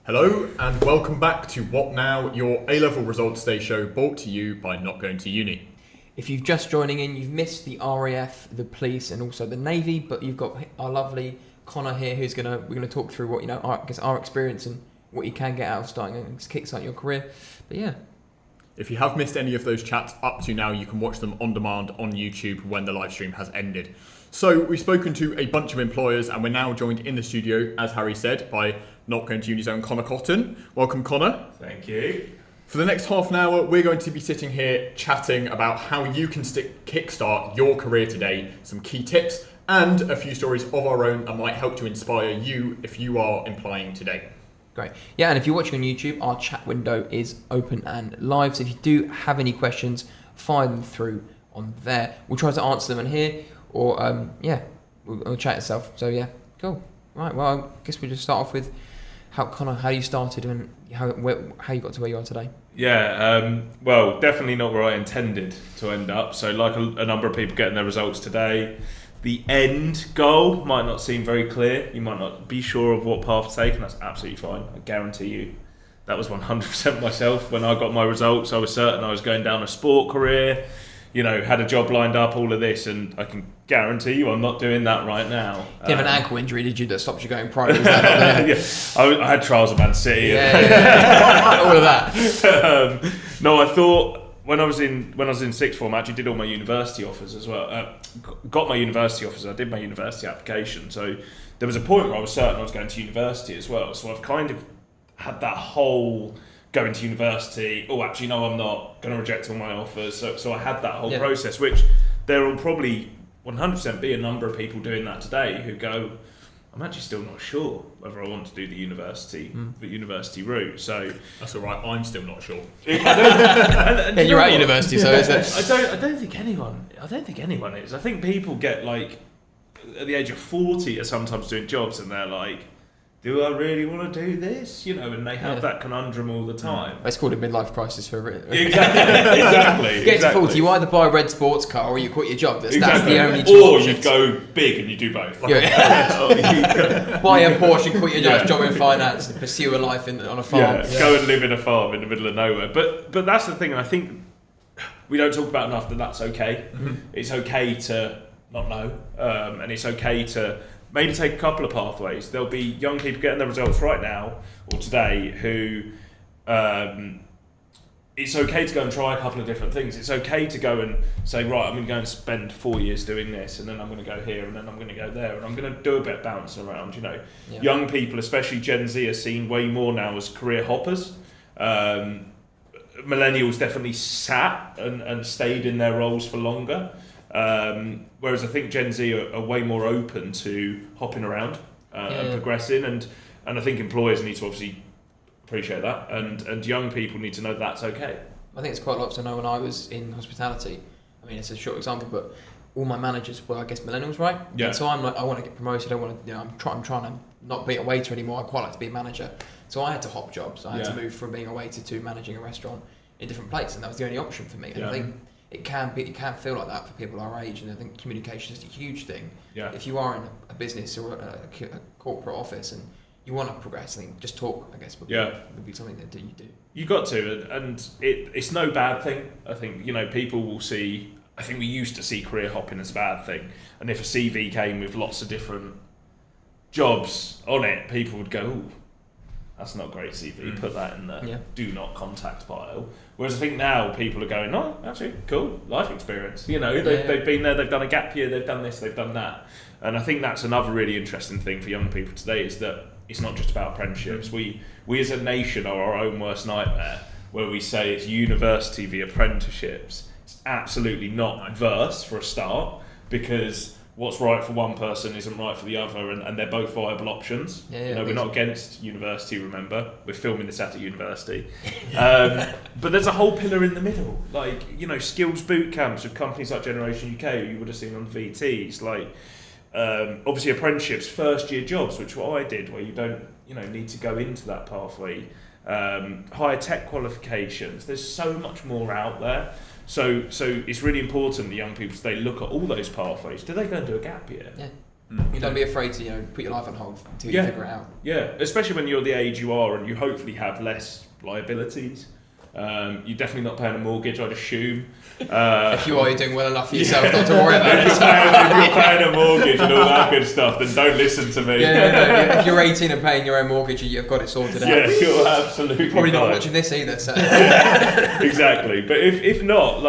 Hello and welcome back to What Now, your A-Level Results Day show brought to you by Not Going To Uni. If you've just joining in, you've missed the RAF, the police and also the Navy, but you've got our lovely Connor here we're gonna talk through what, our experience and what you can get out of starting and kickstart your career. But yeah. If you have missed any of those chats up to now, you can watch them on demand on YouTube when the live stream has ended. So we've spoken to a bunch of employers and we're now joined in the studio, as Harry said, by Not Going To Uni's own Connor Cotton. Welcome, Connor. Thank you. For the next half an hour, we're going to be sitting here chatting about how you can kickstart your career today, some key tips, and a few stories of our own that might help to inspire you if you are applying today. Great. Yeah, and if you're watching on YouTube, our chat window is open and live. So if you do have any questions, fire them through on there. We'll try to answer them in here, or we'll chat itself. So yeah, cool. Right. Well, I guess we'll just start off with how you started and how you got to where you are today. Yeah. Well, definitely not where I intended to end up. So, like a number of people getting their results today, the end goal might not seem very clear. You might not be sure of what path to take, and that's absolutely fine. I guarantee you that was 100% myself. When I got my results, I was certain I was going down a sport career, had a job lined up, all of this, and I can guarantee you I'm not doing that right now. Did you have an ankle injury, did you, that stopped you going pro? Was that not there? Yeah. I had trials at Man City. Yeah. All of that. No, I thought... When I was in sixth form, I actually did all my university offers as well. Got my university offers. I did my university application. So there was a point where I was certain I was going to university as well. So I've kind of had that whole going to university. Oh, actually, no, I'm not going to reject all my offers. So I had that whole process, which there will probably 100% be a number of people doing that today who go, I'm actually still not sure whether I want to do the university route. So that's all right. I'm still not sure. You're at university, so is it? I don't think anyone is. I think people get like at the age of 40 are sometimes doing jobs and they're like, do I really want to do this? And they have that conundrum all the time. It's called a midlife crisis for a Exactly. Get to 40, you either buy a red sports car or you quit your job. That's the only two Or options. you go big and you do both. Buy a Porsche and quit your nice job in finance and pursue a life on a farm. Go and live in a farm in the middle of nowhere. But that's the thing, and I think we don't talk about enough that that's okay. Mm-hmm. It's okay to not know, and it's okay to maybe take a couple of pathways. There'll be young people getting their results right now or today who it's okay to go and try a couple of different things. It's okay to go and say, right, I'm going to go and spend 4 years doing this, and then I'm going to go here, and then I'm going to go there, and I'm going to do a bit of bouncing around. Young people, especially Gen Z, are seen way more now as career hoppers. Millennials definitely sat and stayed in their roles for longer. Whereas I think Gen Z are way more open to hopping around and progressing, and I think employers need to obviously appreciate that, and young people need to know that's okay. I think it's quite a lot to know. When I was in hospitality, I mean, it's a short example, but all my managers were, I guess, millennials, right? Yeah. And so I'm like, I want to get promoted. I want to, I'm trying to not be a waiter anymore. I quite like to be a manager. So I had to hop jobs. I had to move from being a waiter to managing a restaurant in a different place, and that was the only option for me. And I think it can feel like that for people our age, and I think communication is a huge thing. Yeah. If you are in a business or a corporate office and you want to progress, I think just talk, I guess, would be something that you do. You got to, and it's no bad thing. I think people will see. I think we used to see career hopping as a bad thing, and if a CV came with lots of different jobs on it, people would go, "Ooh, that's not a great CV. Put that in the do not contact pile." Whereas I think now people are going, "Oh, actually, cool, life experience." They've been there, they've done a gap year, they've done this, they've done that, and I think that's another really interesting thing for young people today is that it's not just about apprenticeships. We as a nation are our own worst nightmare, where we say it's university v apprenticeships. It's absolutely not verse for a start, because what's right for one person isn't right for the other, and they're both viable options. We're not against university, remember. We're filming this at a university. But there's a whole pillar in the middle, like, skills boot camps with companies like Generation UK, you would have seen on VTs, like, obviously apprenticeships, first year jobs, which what I did, where you don't, need to go into that pathway. Higher tech qualifications, there's so much more out there. So it's really important that young people today look at all those pathways. Do they go and do a gap year? Yeah. You don't be afraid to put your life on hold until you figure it out. Yeah, especially when you're the age you are and you hopefully have less liabilities. You're definitely not paying a mortgage, I'd assume. If you are, you're doing well enough for yourself not to worry about it. If you're paying a mortgage and all that good stuff, then don't listen to me. Yeah, if you're 18 and paying your own mortgage, you've got it sorted out. Yeah, you're absolutely probably not fine. watching this either. So. Exactly, but if not,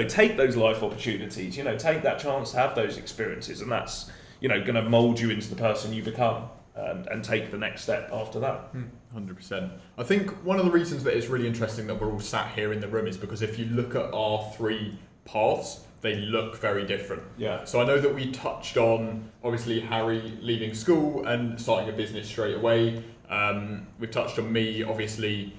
take those life opportunities. Take that chance to have those experiences, and that's going to mould you into the person you become. And take the next step after that. 100%. I think one of the reasons that it's really interesting that we're all sat here in the room is because if you look at our 3 paths, they look very different. Yeah. So I know that we touched on, obviously, Harry leaving school and starting a business straight away. We've touched on me, obviously,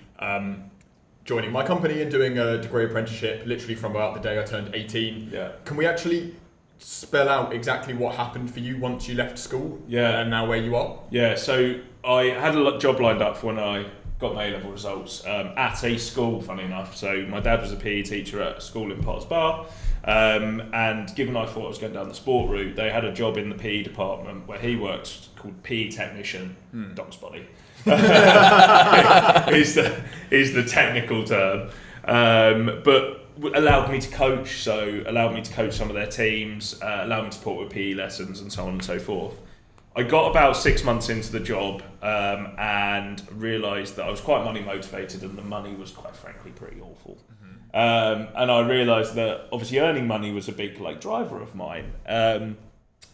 joining my company and doing a degree apprenticeship literally from about the day I turned 18. Yeah. Can we actually spell out exactly what happened for you once you left school? Yeah. And now where you are? Yeah, so I had a job lined up for when I got my A-level results at a school, funny enough. So my dad was a PE teacher at a school in Potts Bar, and given I thought I was going down the sport route, they had a job in the PE department where he worked called PE technician, dog's body, is the technical term, but allowed me to coach, some of their teams, allowed me to support with PE lessons and so on and so forth. I got about 6 months into the job and realised that I was quite money motivated and the money was quite frankly pretty awful. And I realised that obviously earning money was a big driver of mine.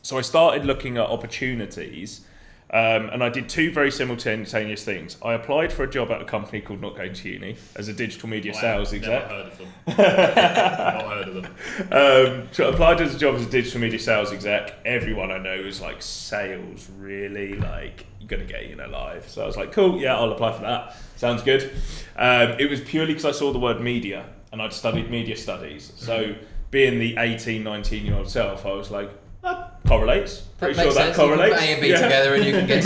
So I started looking at opportunities. And I did 2 very simultaneous things. I applied for a job at a company called Not Going To Uni as a digital media sales exec. Never heard of them. Not heard of them. So I applied as a job as a digital media sales exec. Everyone I know is sales, really, you're going to get eaten alive. So I was like, cool, yeah, I'll apply for that. Sounds good. It was purely because I saw the word media and I'd studied media studies. So being the 18, 19-year-old self, I was like, that correlates. Pretty sure that correlates. You can put A and B together and you can get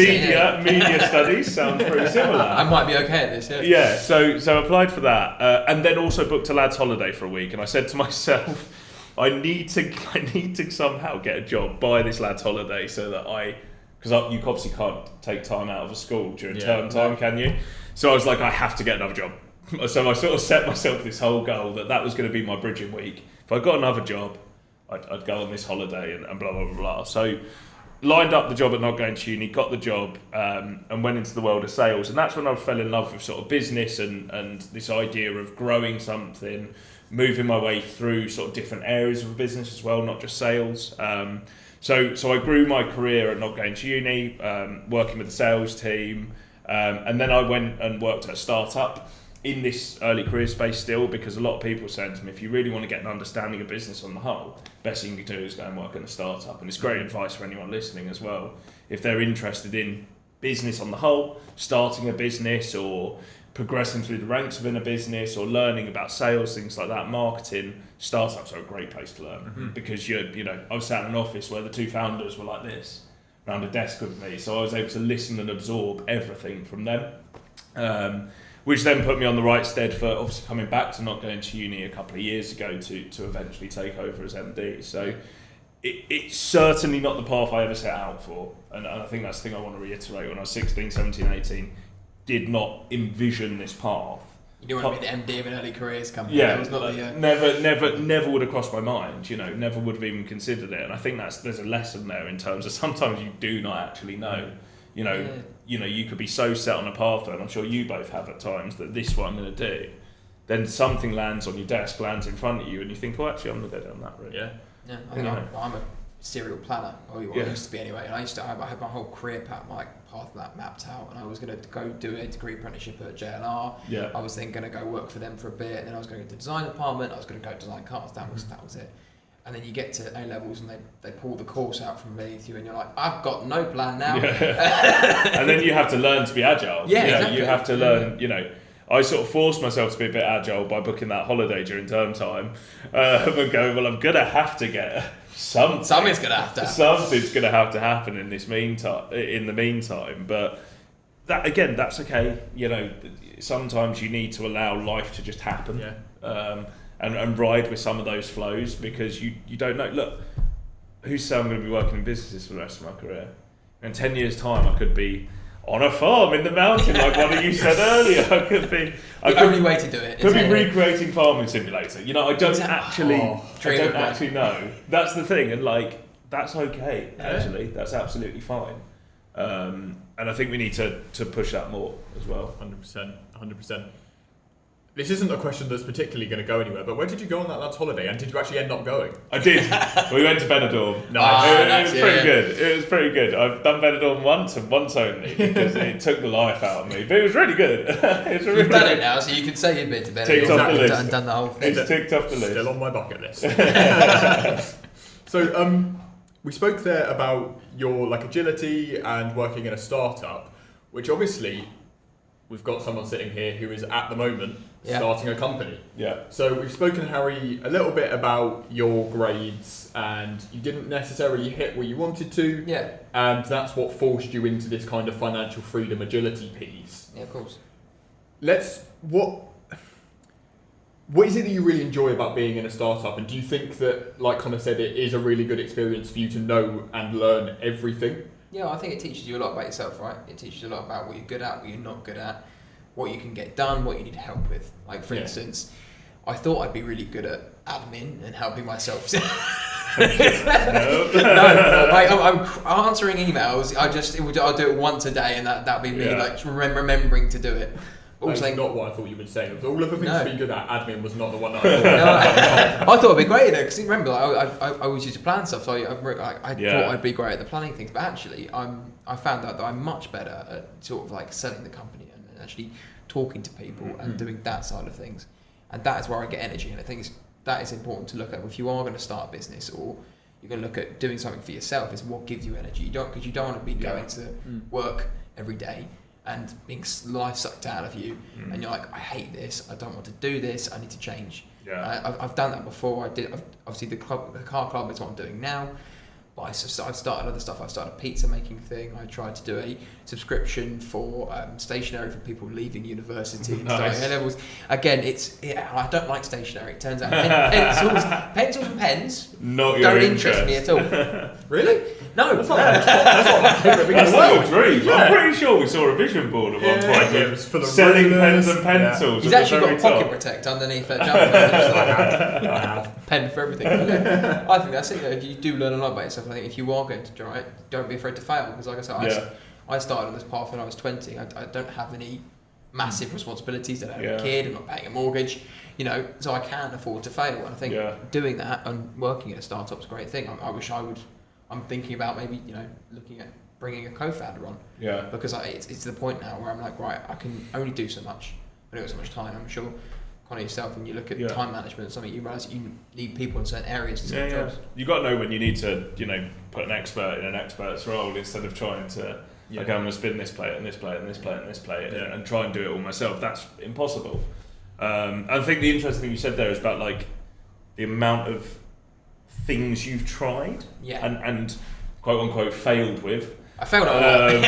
media studies sounds pretty similar. I might be okay at this, yeah. Yeah, so I applied for that, and then also booked a lad's holiday for a week. And I said to myself, I need to somehow get a job by this lad's holiday so that because you obviously can't take time out of a school during term time, can you? So I was like, I have to get another job. So I sort of set myself this whole goal that was going to be my bridging week. If I got another job, I'd go on this holiday and blah, blah, blah, blah. So lined up the job at Not Going To Uni, got the job and went into the world of sales. And that's when I fell in love with sort of business and this idea of growing something, moving my way through sort of different areas of a business as well, not just sales. So I grew my career at Not Going To Uni, working with the sales team. And then I went and worked at a startup in this early career space still, because a lot of people are saying to me, if you really want to get an understanding of business on the whole, best thing you can do is go and work in a startup. And it's great advice for anyone listening as well. If they're interested in business on the whole, starting a business or progressing through the ranks within a business or learning about sales, things like that, marketing, startups are a great place to learn because I was sat in an office where the 2 founders were like this around a desk with me. So I was able to listen and absorb everything from them. Which then put me on the right stead for obviously coming back to Not Going To Uni a couple of years ago to eventually take over as MD. So it's certainly not the path I ever set out for. And I think that's the thing I want to reiterate. When I was 16, 17, 18, did not envision this path. You don't want to be the MD of an early careers company. Yeah, That was not the, never would have crossed my mind. Never would have even considered it. And I think there's a lesson there in terms of sometimes you do not actually know. You could be so set on a path, and I'm sure you both have at times, that this is what I'm going to do. Then something lands on your desk, lands in front of you, and you think, oh, actually, I'm going to go down that route. Yeah. Yeah, I think I'm a serial planner, or I used to be anyway. And I had my whole career path mapped out, and I was going to go do a degree apprenticeship at JLR. Yeah. I was then going to go work for them for a bit, and then I was going to the design department. I was going to go design cars. That was it. And then you get to A levels and they pull the course out from beneath you, and you're like, I've got no plan now. Yeah. And then you have to learn to be agile. Yeah, exactly. You have to learn. I sort of forced myself to be a bit agile by booking that holiday during term time, and going, well, I'm gonna have to get something. Something's gonna have to happen. Something's gonna have to happen in the meantime. But that's okay. Sometimes you need to allow life to just happen. Yeah. And ride with some of those flows, because you don't know. Look, who's to say I'm going to be working in businesses for the rest of my career? In 10 years' time, I could be on a farm in the mountain, like one of you said earlier. I could be. The only way to do it. Could be recreating Farming Simulator. You know, I don't actually know. That's the thing, and like that's okay. Actually, that's absolutely fine. And I think we need to push that more as well. 100%. This isn't a question that's particularly going to go anywhere, but where did you go on that lad's holiday, and did you actually end up going? I did. We went to Benidorm. Nice. It was pretty good. It was pretty good. I've done Benidorm once and once only because it took the life out of me, but it was really good. You've done it now, so you can say you've been to Benidorm. Ticked off the list. And done the whole thing. It's ticked off the list. Still on my bucket list. So, we spoke there about your like agility and working in a startup, which obviously we've got someone sitting here who is at the moment starting a company. Yeah. So we've spoken, Harry, a little bit about your grades, and you didn't necessarily hit where you wanted to. Yeah. And that's what forced you into this kind of financial freedom agility piece. Yeah, of course. What is it that you really enjoy about being in a startup, and do you think that, like Connor said, it is a really good experience for you to know and learn everything? Yeah, I think it teaches you a lot about yourself, right? It teaches you a lot about what you're good at, what you're not good at, what you can get done, what you need help with. Like, for instance, I thought I'd be really good at admin and helping myself. I'm answering emails. I'll do it once a day, and that'll be me, like remembering to do it. That's not what I thought you would say. Of all of the things to be good at, admin was not the one that I thought I'd be great at it, because remember, I always used to plan stuff, so I thought I'd be great at the planning things, but actually I found out that I'm much better at sort of like selling the company and actually talking to people and doing that side of things, and that is where I get energy. And I think that is important to look at if you are going to start a business, or you're going to look at doing something for yourself, is what gives you energy. Because you don't want to be going to work every day and being life sucked out of you, and you're like, I hate this, I don't want to do this, I need to change. I've done that before. Obviously the car club is what I'm doing now, but I've started other stuff. I started a pizza making thing. I tried to do a subscription for stationery for people leaving university and starting A levels. Again, I don't like stationery. It turns out pencils and pens don't interest me at all. Really? No, that's not your dream. Yeah. I'm pretty sure we saw a vision board at one point. It was full of selling pens and pencils. He's actually got a pocket protect underneath that jumper. I have. Pen for everything. I think that's it. If you do learn a lot about yourself, I think if you are going to try it, don't be afraid to fail. Because like I said, I started on this path when I was 20. I don't have any massive responsibilities. I don't have a kid. I'm not paying a mortgage. So I can afford to fail. And I think doing that and working at a startup is a great thing. I wish I would. I'm thinking about maybe looking at bringing a co-founder on. Yeah. Because it's to the point now where I'm like, right, I can only do so much. I don't have so much time. I'm sure, Connor, yourself, when you look at time management, something you realise you need people in certain areas to certain jobs. You got to know when you need to, put an expert in an expert's role instead of trying to. Okay, I'm going to spin this plate and this plate and this plate and this plate and try and do it all myself. That's impossible. I think the interesting thing you said there is about like the amount of things you've tried and quote unquote failed with. I failed at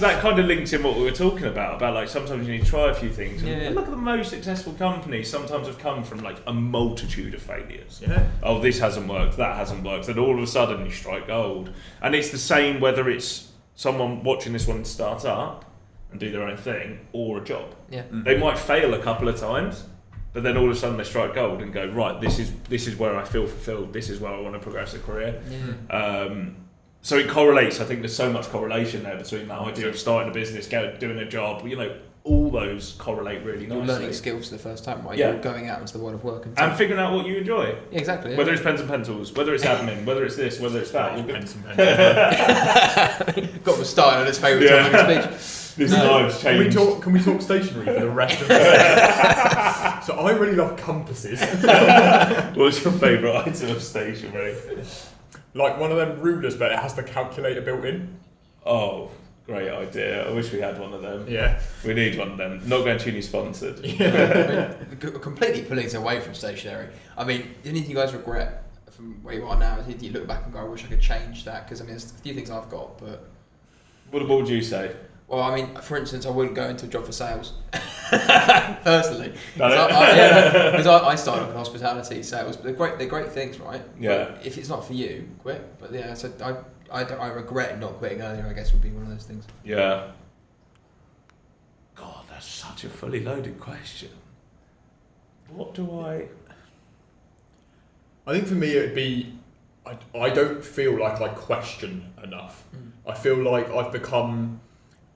that kind of links in what we were talking about like sometimes you need to try a few things. And look at the most successful companies sometimes have come from like a multitude of failures. Oh, this hasn't worked, that hasn't worked, and all of a sudden you strike gold. And it's the same whether it's someone watching this one start up and do their own thing or a job. They might fail a couple of times, but then all of a sudden they strike gold and go, right, this is where I feel fulfilled, this is where I want to progress a career. So it correlates. I think there's so much correlation there between that idea of starting a business, doing a job, all those correlate really nicely. You're learning skills for the first time, right? You're going out into the world of work and figuring out what you enjoy. Yeah, exactly. Whether it's pens and pencils, whether it's admin, whether it's this, whether it's that. Pens and pencils. Got the style on his favourite topic of speech. This live's changed. Can we talk stationery for the rest of the day? So I really love compasses. What's your favourite item of stationery? Like one of them rulers, but it has the calculator built in. Oh, great idea. I wish we had one of them. Yeah. We need one of them. Not Going To Uni sponsored. Completely pulling it away from stationery. I mean, anything you guys regret from where you are now? You look back and go, I wish I could change that, because there's a few things I've got, but... What would you say? Well, I mean, for instance, I wouldn't go into a job for sales. Personally, Done because I started off in hospitality, so it was they're great things, right? Yeah. But if it's not for you, quit. But yeah, so I regret not quitting earlier. I guess would be one of those things. Yeah. God, that's such a fully loaded question. What do I think for me it would be, I don't feel like I question enough. I feel like I've become,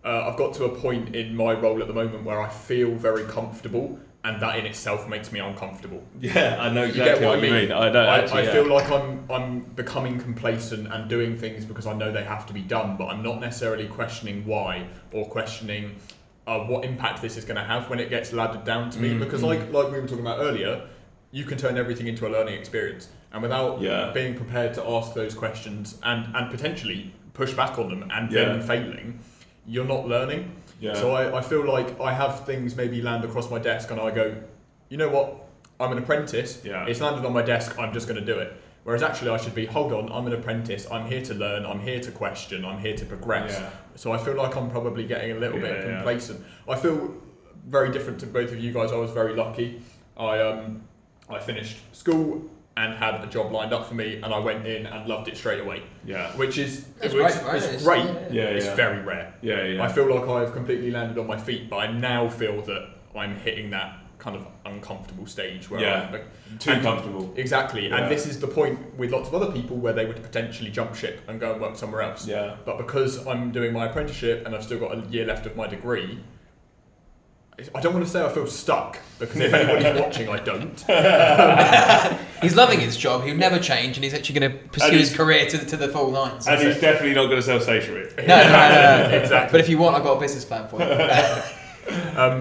I've got to a point in my role at the moment where I feel very comfortable, and that in itself makes me uncomfortable. Yeah, I know You exactly get what what you mean. I know. I feel like I'm becoming complacent and doing things because I know they have to be done, but I'm not necessarily questioning why or questioning what impact this is going to have when it gets laddered down to me. Because like we were talking about earlier, you can turn everything into a learning experience, and without being prepared to ask those questions and potentially push back on them and then failing, you're not learning. Yeah. So I feel like I have things maybe land across my desk and I go, you know what, I'm an apprentice, it's landed on my desk, I'm just going to do it. Whereas actually I should be, hold on, I'm an apprentice, I'm here to learn, I'm here to question, I'm here to progress. Yeah. So I feel like I'm probably getting a little bit complacent. I feel very different to both of you guys. I was very lucky. I finished school and had a job lined up for me, and I went in and loved it straight away. Yeah. Which is It's great. Yeah, It's very rare. Yeah. I feel like I've completely landed on my feet, but I now feel that I'm hitting that kind of uncomfortable stage where I'm too comfortable. Exactly. Yeah. And this is the point with lots of other people where they would potentially jump ship and go and work somewhere else. Yeah. But because I'm doing my apprenticeship and I've still got a year left of my degree, I don't want to say I feel stuck, because if anybody's watching, I don't. He's loving his job. He'll never change, and he's actually going to pursue his career to the full lines. And he's definitely not going to sell stationery. No. Exactly. But if you want, I've got a business plan for you.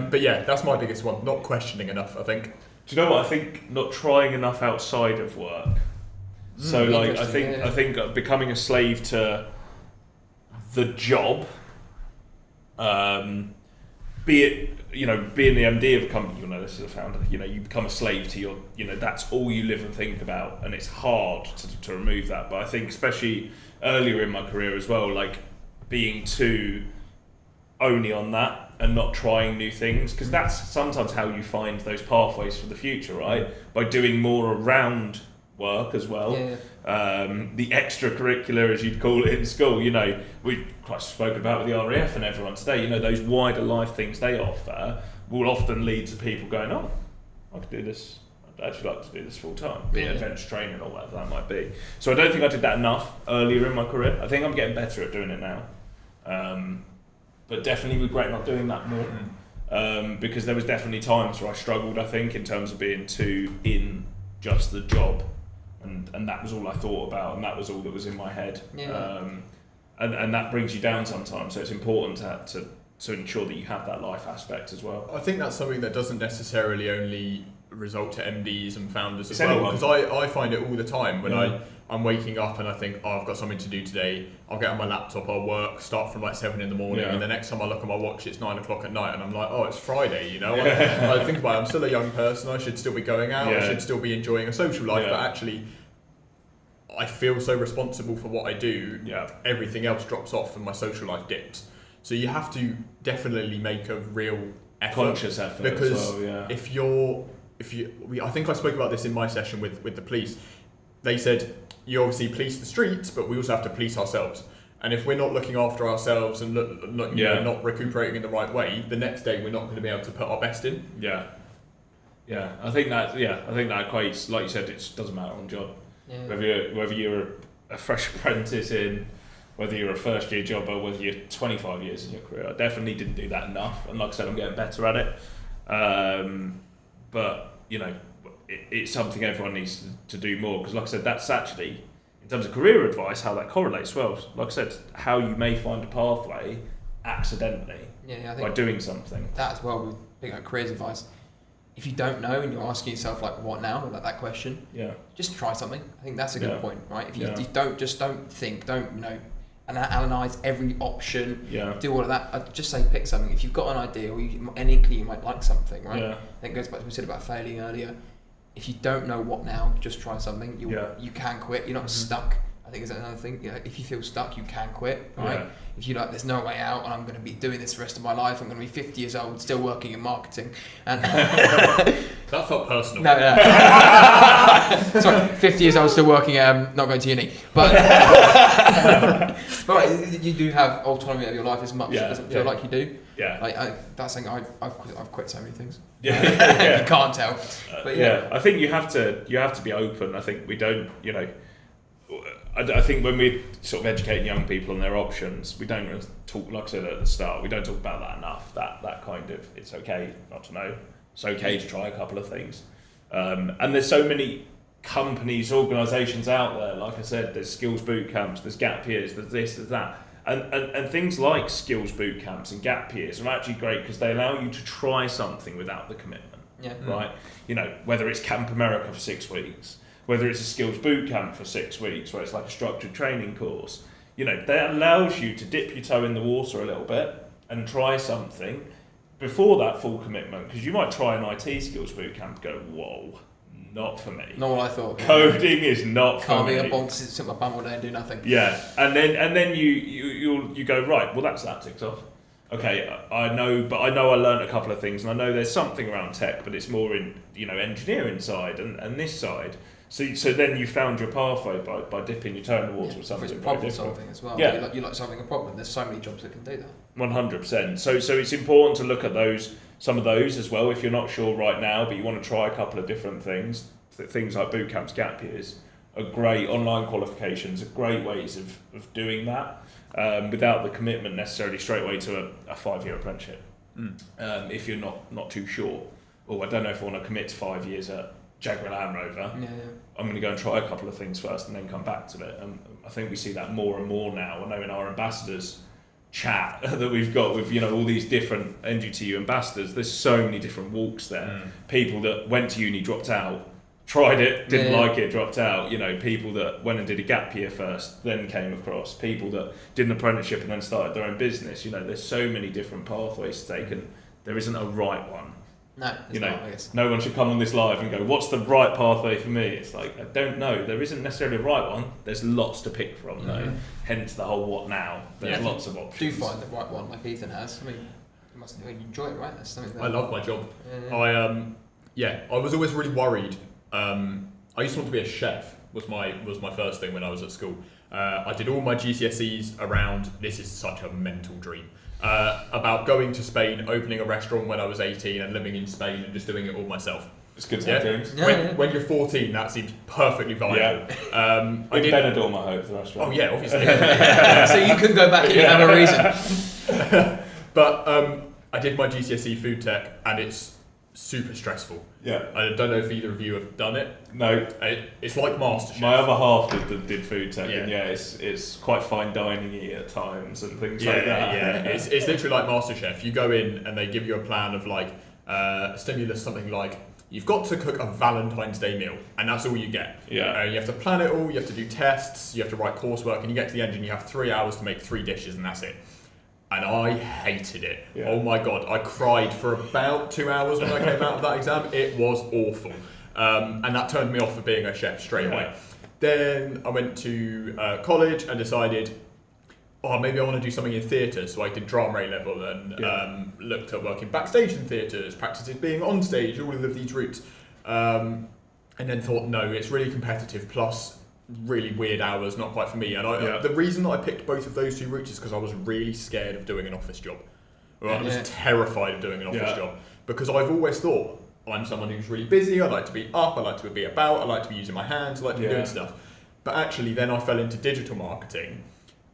But yeah, that's my biggest one. Not questioning enough, I think. Do you know what? I think not trying enough outside of work. So like, I think becoming a slave to the job, be it, being the MD of a company, this is a founder, you become a slave to your, that's all you live and think about, and it's hard to remove that. But I think especially earlier in my career as well, like being too only on that and not trying new things, because that's sometimes how you find those pathways for the future, right? By doing more around work as well. The extracurricular, as you'd call it in school, we've quite spoken about with the RAF and everyone today, those wider life things they offer will often lead to people going, oh, I could do this, I'd actually like to do this full time, be it adventure training or whatever that might be. So I don't think I did that enough earlier in my career. I think I'm getting better at doing it now. But definitely regret not doing that more. Because there was definitely times where I struggled, I think, in terms of being too in just the job. And that was all I thought about, and that was all that was in my head. And that brings you down sometimes, so it's important to ensure that you have that life aspect as well. I think that's something that doesn't necessarily only result to MDs and founders as Anyone. well, because I find it all the time when I'm waking up and I think, I've got something to do today, I'll get on my laptop, I'll work, start from like 7 in the morning, and the next time I look at my watch it's 9 o'clock at night, and I'm like, oh, it's Friday, I think about it, I'm still a young person, I should still be going out, I should still be enjoying a social life, but actually I feel so responsible for what I do, everything else drops off and my social life dips. So you have to definitely make a real effort, conscious effort, because as well, I think I spoke about this in my session with the police. They said, you obviously police the streets, but we also have to police ourselves. And if we're not looking after ourselves and not recuperating in the right way, the next day we're not going to be able to put our best in. I think that equates, like you said, it doesn't matter on job. Whether you're a fresh apprentice in, whether you're a first year jobber, whether you're 25 years in your career. I definitely didn't do that enough, and like I said, I'm getting better at it. But it's something everyone needs to do more, because like I said, that's actually, in terms of career advice, how that correlates well. Like I said, how you may find a pathway accidentally I think by doing something. that as well, with big careers advice. If you don't know and you're asking yourself like, what now, like that question, just try something. I think that's a good point, right? If you don't think, don't and analyze every option, do all of that. I'd just say pick something. If you've got an idea or an inkling you might like something, right? I think it goes back to what we said about failing earlier. If you don't know what now, just try something. You can quit. You're not stuck. I think is another thing. If you feel stuck, you can quit, right? Yeah. If you're like, there's no way out, and I'm going to be doing this the rest of my life. I'm going to be 50 years old, still working in marketing. And That felt personal. no. Sorry, 50 years old, still working. Not going to uni, but but you do have autonomy of your life as much. It doesn't feel like you do. Yeah. Like that's something I've quit so many things. Yeah. You can't tell. But yeah, I think you have to be open. I think we don't, I think when we're sort of educating young people on their options, we don't really talk, like I said at the start, we don't talk about that enough. That kind of, it's okay not to know. It's okay to try a couple of things. And there's so many companies, organisations out there. Like I said, there's skills boot camps, there's gap years, there's this, there's that. And things like skills boot camps and gap years are actually great because they allow you to try something without the commitment. Yeah. Right? Whether it's Camp America for 6 weeks, whether it's a skills boot camp for 6 weeks, where it's like a structured training course, that allows you to dip your toe in the water a little bit and try something before that full commitment. Because you might try an IT skills boot camp and go, whoa, not for me. Not what I thought. Coding is not for me. Can't be a bonk, sit my bum all day and do nothing. Yeah, and then you go, right, well that ticks off. Okay, I know I learned a couple of things, and I know there's something around tech, but it's more in engineering side and this side. So then you found your pathway by dipping your toe in the water with something very problem different. solving as well. Yeah. You like solving a problem. There's so many jobs that can do that. 100%. So it's important to look at some of those as well if you're not sure right now, but you want to try a couple of different things. Things like boot camps, gap years are great. Online qualifications are great ways of doing that without the commitment necessarily straight away to a 5-year apprenticeship. If you're not too sure, or I don't know if I want to commit to 5 years at Jaguar Land Rover. Yeah. I'm going to go and try a couple of things first and then come back to it. And I think we see that more and more now. I know in our ambassadors chat that we've got with all these different NGTU ambassadors, there's so many different walks there. People that went to uni, dropped out, tried it, didn't like it, dropped out. People that went and did a gap year first, then came across. People that did an apprenticeship and then started their own business. There's so many different pathways to take, and there isn't a right one. No, it's not, I guess. No one should come on this live and go, what's the right pathway for me? It's like, I don't know. There isn't necessarily a right one. There's lots to pick from, though. Hence the whole what now. There's lots of options. Do find the right one like Ethan has. I mean, you must enjoy it, right? That's something that I love my job. Yeah. I was always really worried. I used to want to be a chef. Was my first thing when I was at school. I did all my GCSEs around. This is such a mental dream. About going to Spain, opening a restaurant when I was 18 and living in Spain and just doing it all myself. It's good to have dreams. When you're 14, that seems perfectly viable. I did Benidorm, I hope, the restaurant. Oh yeah, obviously. So you couldn't go back and you have a reason. But I did my GCSE food tech and it's super stressful. Yeah. I don't know if either of you have done it. No. It's like MasterChef. My other half did food tech, and it's quite fine dining-y at times and things like that. Yeah, it's literally like MasterChef. You go in and they give you a plan of like a stimulus, something like you've got to cook a Valentine's Day meal, and that's all you get. Yeah. You have to plan it all. You have to do tests. You have to write coursework, and you get to the end and you have 3 hours to make 3 dishes, and that's it. And I hated it. Yeah. Oh my God, I cried for about 2 hours when I came out of that exam. It was awful. And that turned me off for being a chef straight away. Then I went to college and decided, maybe I want to do something in theatre. So I did drama A level and looked at working backstage in theatres, practiced being on stage, all of these routes. And then thought, no, it's really competitive, plus really weird hours, not quite for me. And the reason that I picked both of those 2 routes is because I was really scared of doing an office job. I was terrified of doing an office job because I've always thought I'm someone who's really busy. I like to be up. I like to be about. I like to be using my hands. I like to be doing stuff. But actually, then I fell into digital marketing,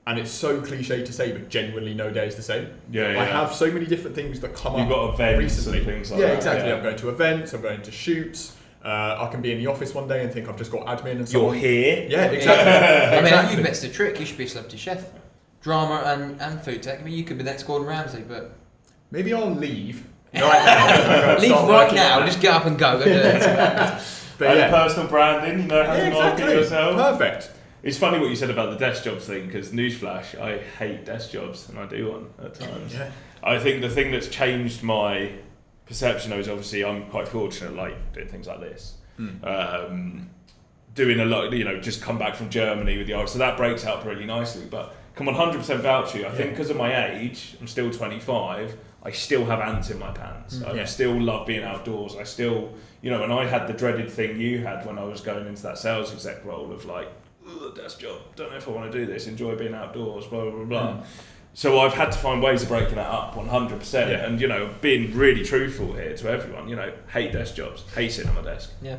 and it's so cliche to say, but genuinely no day is the same. I have so many different things that come up. You've got events recently. and things like that. Yeah, exactly. I'm going to events. I'm going to shoots. I can be in the office one day and think I've just got admin and so You're on. here. Yeah, exactly. I mean, you've missed a trick. You should be a celebrity chef. Drama and food tech. I mean, you could be the next Gordon Ramsay, but maybe I'll leave right now. leave right now. Just get up and go. Go do it. But personal branding, how to market yourself. Perfect. It's funny what you said about the desk jobs thing, because newsflash, I hate desk jobs, and I do one at times. I think the thing that's changed my perception is obviously I'm quite fortunate, like doing things like this. doing a lot, just come back from Germany with the Irish, so that breaks out really nicely. But can 100% vouch you. I think because of my age, I'm still 25. I still have ants in my pants. I still love being outdoors. I still, and I had the dreaded thing you had when I was going into that sales exec role of like, desk job, don't know if I want to do this, enjoy being outdoors, blah, blah, blah. So I've had to find ways of breaking that up 100%. And, being really truthful here to everyone, hate desk jobs, hate sitting on my desk. Yeah.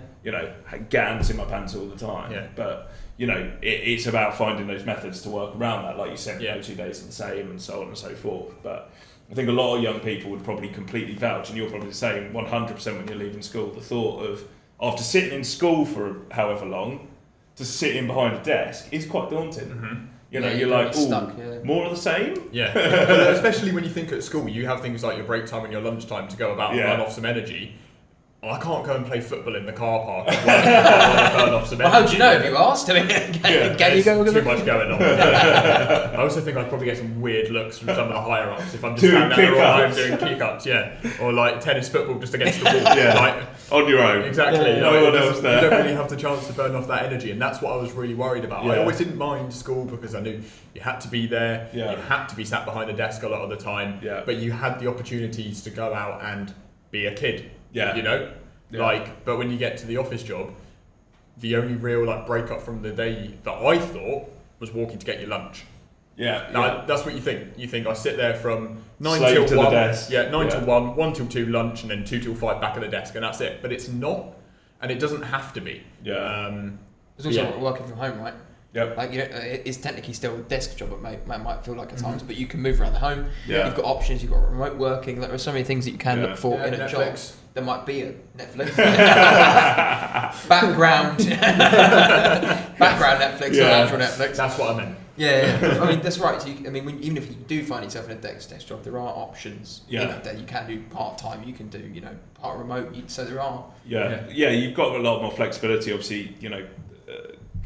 Get ants in my pants all the time. Yeah. But, it's about finding those methods to work around that. Like you said, no 2 days are the same and so on and so forth. But I think a lot of young people would probably completely vouch, and you're probably the same 100% when you're leaving school. The thought of, after sitting in school for however long, to sit in behind a desk is quite daunting. You're like, stuck, more of the same? Yeah. Especially when you think at school, you have things like your break time and your lunchtime to go about and run off some energy. I can't go and play football in the car park and burn off some energy. Well, how do you know if you asked? Can you go? Too much going on. I also think I'd probably get some weird looks from some of the higher ups if I'm just standing there all home doing kick-ups, or like tennis football just against the wall. Like, on your own. Exactly. No one else there. You don't really have the chance to burn off that energy, and that's what I was really worried about. I always didn't mind school because I knew you had to be there, you had to be sat behind a desk a lot of the time, but you had the opportunities to go out and be a kid. But when you get to the office job, the only real break up from the day that I thought was walking to get your lunch. That's what you think. You think I sit there from 9 Slave till to 1. The desk. 9 till 1, 1 till 2 lunch, and then 2 till 5 back at the desk, and that's it. But it's not, and it doesn't have to be. It's also working from home, right? Yep. It's technically still a desk job, it might feel like at times, but you can move around the home. Yeah. You've got options, you've got remote working. There are so many things that you can look for in a job. There might be a Netflix. background Netflix, not actual Netflix. That's what I meant. Yeah. I mean, that's right. So even if you do find yourself in a desk job, there are options in that day. You can do part-time, you can do, part remote. So there are. You've got a lot more flexibility. Obviously,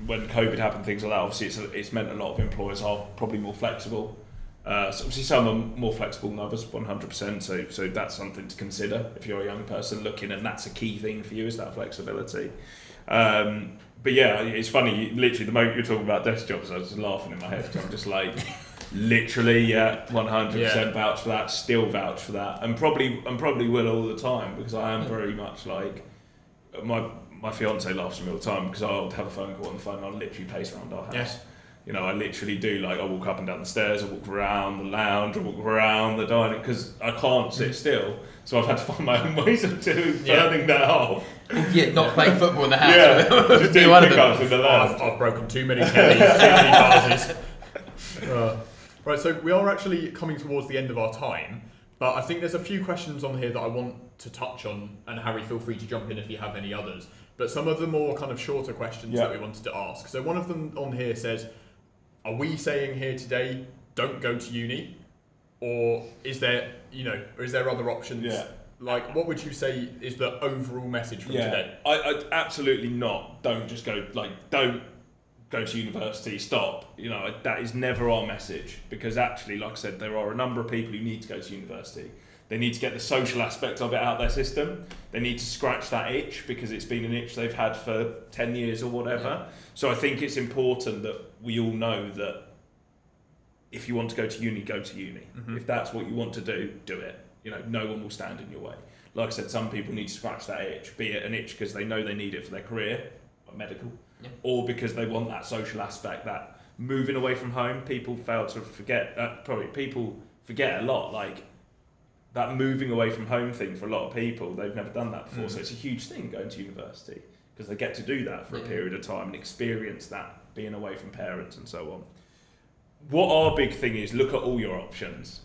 when COVID happened, things like that, obviously it's meant a lot of employers are probably more flexible. So obviously some are more flexible than others, 100%. So that's something to consider if you're a young person looking, and that's a key thing for you, is that flexibility. But it's funny. Literally, the moment you're talking about desk jobs, I was just laughing in my head. I'm just like, literally, 100% vouch for that. Still vouch for that, and probably will all the time, because I am very much like my fiance laughs at me all the time because I'll have a phone call on the phone and I'll literally pace around our house. Yes. I literally do, I walk up and down the stairs, I walk around the lounge, I walk around the dining, because I can't sit still. So I've had to find my own ways of turning that off. Not playing football in the house. Just doing pick-ups in the lounge. I've broken too many tellies, too many vases. Right, so we are actually coming towards the end of our time, but I think there's a few questions on here that I want to touch on, and Harry, feel free to jump in if you have any others. But some of the more kind of shorter questions that we wanted to ask. So one of them on here says, are we saying here today, don't go to uni? Or is there, or is there other options? Yeah. What would you say is the overall message from today? I absolutely not. Don't just go, don't go to university, stop. That is never our message, because actually, like I said, there are a number of people who need to go to university. They need to get the social aspect of it out of their system. They need to scratch that itch, because it's been an itch they've had for 10 years or whatever. Yeah. So I think it's important that we all know that if you want to go to uni, go to uni. Mm-hmm. If that's what you want to do it. No one will stand in your way. Like I said, some people need to scratch that itch, be it an itch because they know they need it for their career, like medical, or because they want that social aspect, that moving away from home. People fail to forget, people forget a lot, that moving away from home thing for a lot of people, they've never done that before. So it's a huge thing going to university, because they get to do that for a period of time and experience that, being away from parents and so on. What our big thing is, look at all your options.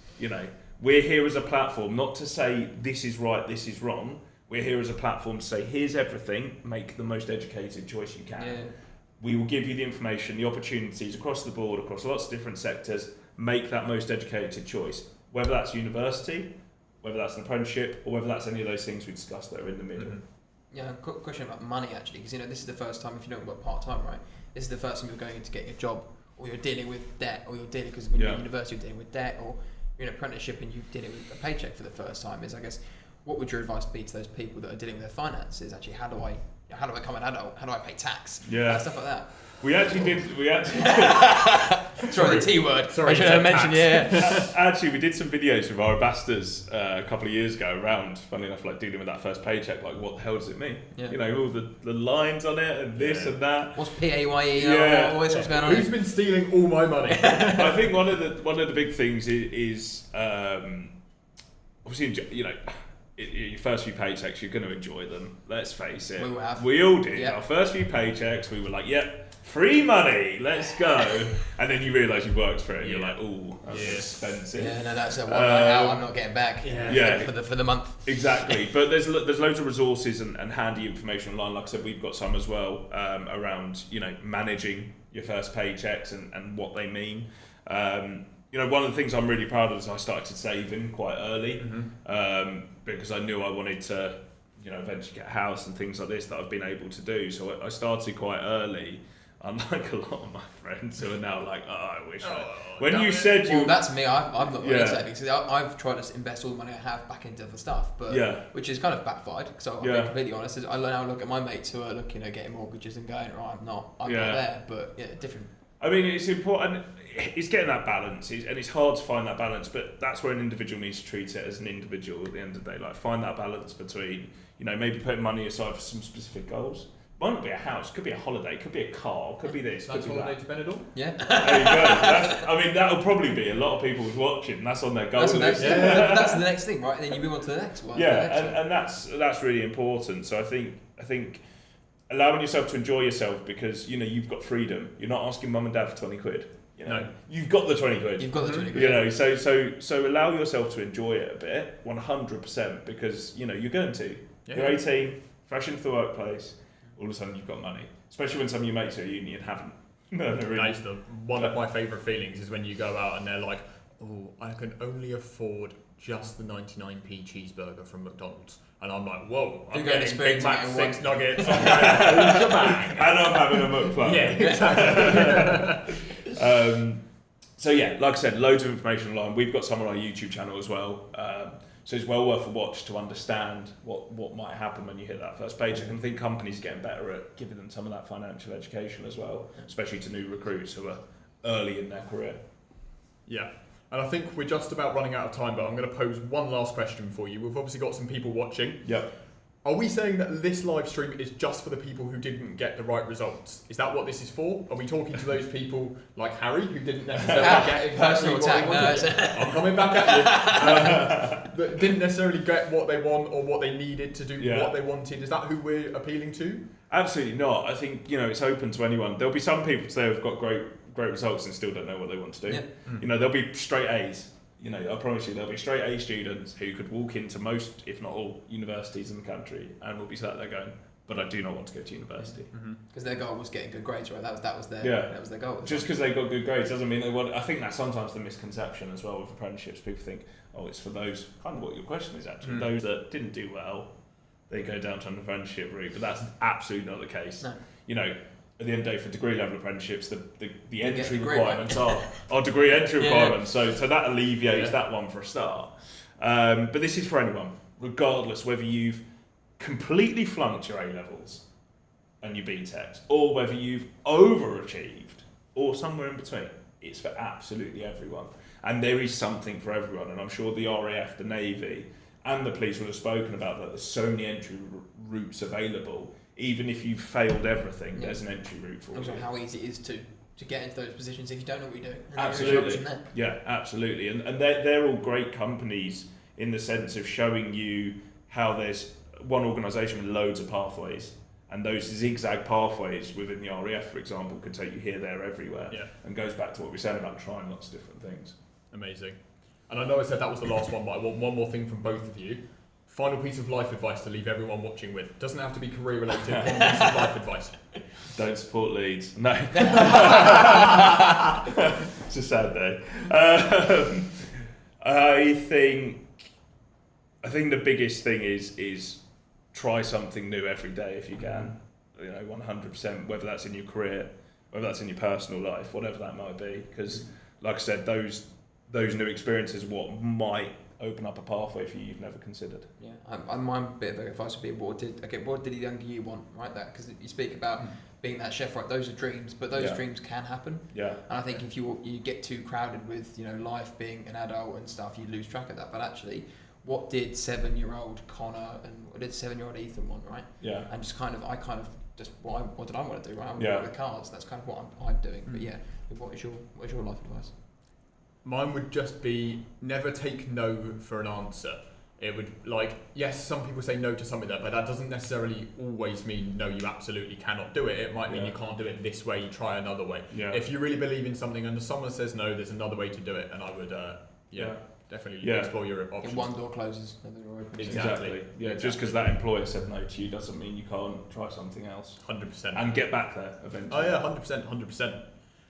We're here as a platform, not to say this is right, this is wrong. We're here as a platform to say, here's everything, make the most educated choice you can. Yeah. We will give you the information, the opportunities across the board, across lots of different sectors. Make that most educated choice, whether that's university, whether that's an apprenticeship, or whether that's any of those things we discussed that are in the middle. Mm-hmm. Yeah, I've got a question about money, actually, because this is the first time, if you don't work part-time, right, this is the first time you're going to get your job, or you're dealing with debt, or you're dealing, because when you're at university, you're dealing with debt, or you're in an apprenticeship and you're dealing with a paycheck for the first time. Is, I guess, what would your advice be to those people that are dealing with their finances? Actually, how do I how do I become an adult? How do I pay tax? Yeah. Stuff like that. We actually Sorry, the T word. Sorry, I should have mentioned. Actually, we did some videos with our ambassadors a couple of years ago around, funny enough, like dealing with that first paycheck. Like, what the hell does it mean? Yeah. You know, all the lines on it and this and that. What's PAYE? Yeah. All this what's going on. Who's been stealing all my money? I think one of the big things is obviously, you know, your first few paychecks, you're going to enjoy them. Let's face it. We all did. Yep. Our first few paychecks, we were like, yep. Free money, let's go. And then you realise you've worked for it and you're like, ooh, that's expensive. Yeah, no, that's a one night out I'm not getting back for the month. Exactly. But there's loads of resources and handy information online. Like I said, we've got some as well around, you know, managing your first paychecks and what they mean. You know, one of the things I'm really proud of is I started saving quite early because I knew I wanted to, you know, eventually get a house and things like this that I've been able to do. So I started quite early. Unlike a lot of my friends who are now like, I wish I... When you said you... Well, that's me. I'm not really saving. So I've tried to invest all the money I have back into the stuff, but which is kind of backfired. So I'll be completely honest. I now look at my mates who are looking at getting mortgages and going, right, I'm not there, but different. I mean, it's important. It's getting that balance, and it's hard to find that balance. But that's where an individual needs to treat it as an individual. At the end of the day, like find that balance between, you know, maybe putting money aside for some specific goals. Might not be a house, could be a holiday, could be a car, could be this, could be holiday that. to Benidorm? Yeah. There you go. I mean, that'll probably be a lot of people who's watching. That's on their goal list. That's the next thing, right? And then you move on to the next one. Yeah, and that's really important. So I think allowing yourself to enjoy yourself because you know you've got freedom. You're not asking mum and dad for 20 quid. You know, you've got the 20 quid. You've got the 20 quid. You know, so allow yourself to enjoy it a bit, 100%, because you know you're going to. Yeah. You're 18, fresh into the workplace. All of a sudden you've got money, especially when some of your mates are at uni and haven't. No, really. One of my favourite feelings is when you go out and they're like, oh, I can only afford just the 99p cheeseburger from McDonald's. And I'm like, whoa, I'm getting Big Mac 6 nuggets, I'm going and I'm having a McFlurry. Yeah, exactly. So yeah, like I said, loads of information online. We've got some on our YouTube channel as well. So it's well worth a watch to understand what might happen when you hit that first page. I can think companies are getting better at giving them some of that financial education as well, especially to new recruits who are early in their career. Yeah, and I think we're just about running out of time, but I'm going to pose one last question for you. We've obviously got some people watching. Yep. Are we saying that this live stream is just for the people who didn't get the right results? Is that what this is for? Are we talking to those people like Harry who didn't necessarily get exactly what they wanted? I'm coming back at you. That didn't necessarily get what they want or what they needed to do what they wanted. Is that who we're appealing to? Absolutely not. I think it's open to anyone. There'll be some people today who've got great results and still don't know what they want to do. Yeah. There'll be straight A's. I promise you, there'll be straight A students who could walk into most, if not all, universities in the country and will be sat there going, but I do not want to go to university. Because their goal was getting good grades, right? That was their goal. Just because they got good grades doesn't mean they want. I think that's sometimes the misconception as well with apprenticeships. People think, oh, it's for those, kind of what your question is actually, those that didn't do well, they go down to an apprenticeship route, but that's absolutely not the case. No. At the end of the day, for degree level apprenticeships, the entry requirements are degree entry requirements. So that alleviates that one for a start. But this is for anyone, regardless whether you've completely flunked your A levels and your BTECs, or whether you've overachieved, or somewhere in between. It's for absolutely everyone, and there is something for everyone. And I'm sure the RAF, the Navy, and the police would have spoken about that. There's so many entry routes available. Even if you've failed everything, there's an entry route for you. Also, how easy it is to get into those positions if you don't know what you do. Absolutely. Yeah, absolutely. And they're all great companies in the sense of showing you how there's one organisation with loads of pathways, and those zigzag pathways within the RAF, for example, could take you here, there, everywhere. Yeah. And goes back to what we said about trying lots of different things. Amazing. And I know I said that was the last one, but I want one more thing from both of you. Final piece of life advice to leave everyone watching with. Doesn't have to be career related. One piece of life advice. Don't support Leeds. No. It's a sad day. I think the biggest thing is try something new every day if you can. 100%. Whether that's in your career, whether that's in your personal life, whatever that might be. Because, like I said, those new experiences are what might open up a pathway for you you've never considered. Yeah, my bit of advice would be what did the younger you want, right? That because you speak about being that chef, right? Those are dreams, but those dreams can happen. Yeah. And I think if you get too crowded with life, being an adult and stuff, you lose track of that. But actually, what did 7-year-old Connor and what did 7-year-old Ethan want, right? Yeah. And just what did I want to do, right? I want to Yeah. work with cars. That's kind of what I'm doing. But yeah, what is your life advice? Mine would just be never take no for an answer. It would yes, some people say no to something but that doesn't necessarily always mean no, you absolutely cannot do it. It might mean you can't do it this way, try another way. Yeah. If you really believe in something and someone says no, there's another way to do it, and I would definitely explore your options. If one door closes, another door opens. Exactly. Yeah, just because that employer said no to you doesn't mean you can't try something else. 100%. And get back there eventually. Oh yeah, 100%.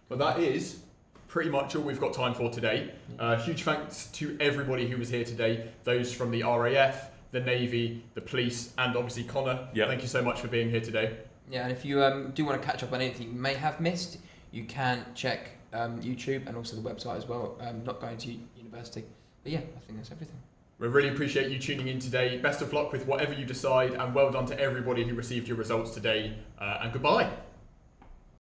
But that is pretty much all we've got time for today. Huge thanks to everybody who was here today. Those from the RAF, the Navy, the police, and obviously Connor. Yep. Thank you so much for being here today. Yeah, and if you do want to catch up on anything you may have missed, you can check YouTube and also the website as well. Not Going to University. But yeah, I think that's everything. We really appreciate you tuning in today. Best of luck with whatever you decide, and well done to everybody who received your results today. And goodbye.